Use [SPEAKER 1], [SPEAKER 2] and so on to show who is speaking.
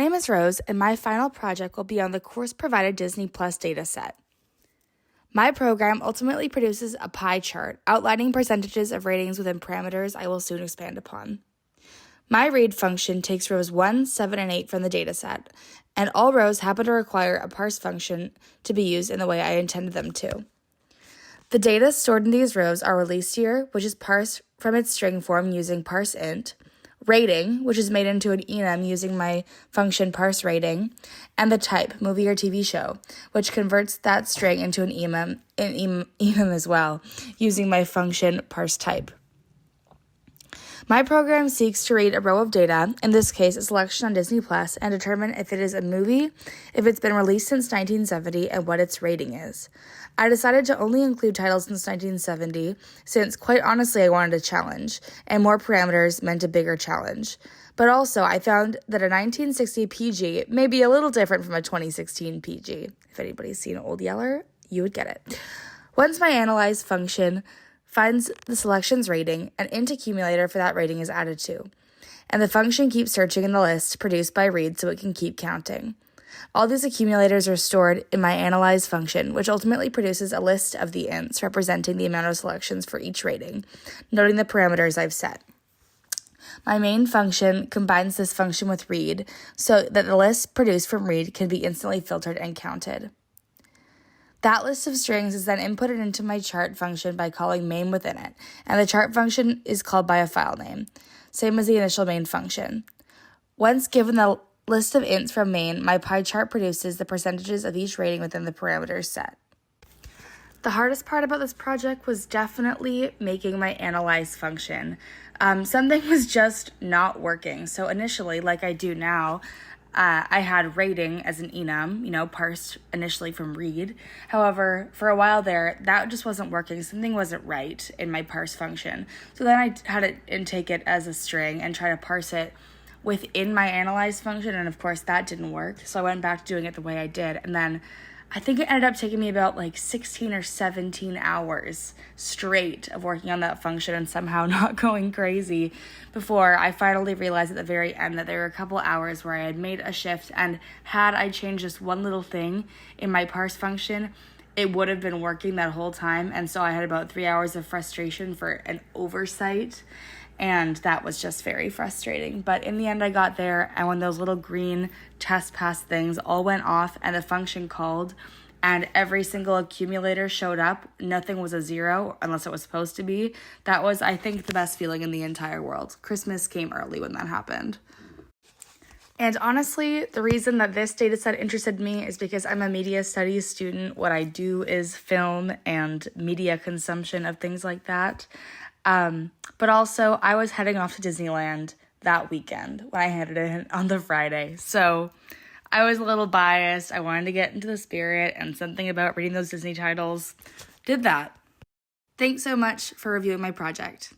[SPEAKER 1] name is Rose, and my final project will be on the course-provided Disney Plus dataset. My program ultimately produces a pie chart outlining percentages of ratings within parameters I will soon expand upon. My read function takes rows 1, 7, and 8 from the dataset, and all rows happen to require a parse function to be used in the way I intended them to. The data stored in these rows are release year, which is parsed from its string form using parseInt, rating, which is made into an enum using my function parseRating, and the type, movie or TV show, which converts that string into an enum as well, using my function parseType. My program seeks to read a row of data, in this case a selection on Disney Plus, and determine if it is a movie, if it's been released since 1970, and what its rating is. I decided to only include titles since 1970, since quite honestly I wanted a challenge, and more parameters meant a bigger challenge. But also I found that a 1960 PG may be a little different from a 2016 PG. If anybody's seen Old Yeller, you would get it. Once my analyze function finds the selection's rating, an int accumulator for that rating is added to, and the function keeps searching in the list produced by read so it can keep counting. All these accumulators are stored in my analyze function, which ultimately produces a list of the ints representing the amount of selections for each rating, noting the parameters I've set. My main function combines this function with read so that the list produced from read can be instantly filtered and counted. That list of strings is then inputted into my chart function by calling main within it, and the chart function is called by a file name, same as the initial main function. Once given the list of ints from main, my pie chart produces the percentages of each rating within the parameters set. The hardest part about this project was definitely making my analyze function. Something was just not working, so initially, like I do now, I had rating as an enum, parsed initially from read. However, for a while there, that just wasn't working. Something wasn't right in my parse function. So then I had to take it as a string and try to parse it within my analyze function. And of course, that didn't work. So I went back to doing it the way I did. And then I think it ended up taking me about 16 or 17 hours straight of working on that function and somehow not going crazy before I finally realized at the very end that there were a couple hours where I had made a shift, and had I changed just one little thing in my parse function, it would have been working that whole time. And so I had about 3 hours of frustration for an oversight, and that was just very frustrating. But in the end, I got there, and when those little green test pass things all went off and the function called, and every single accumulator showed up, nothing was a zero unless it was supposed to be. That was, I think, the best feeling in the entire world. Christmas came early when that happened. And honestly, the reason that this dataset interested me is because I'm a media studies student. What I do is film and media consumption of things like that. But also, I was heading off to Disneyland that weekend when I handed it in on the Friday. So I was a little biased. I wanted to get into the spirit, and something about reading those Disney titles did that. Thanks so much for reviewing my project.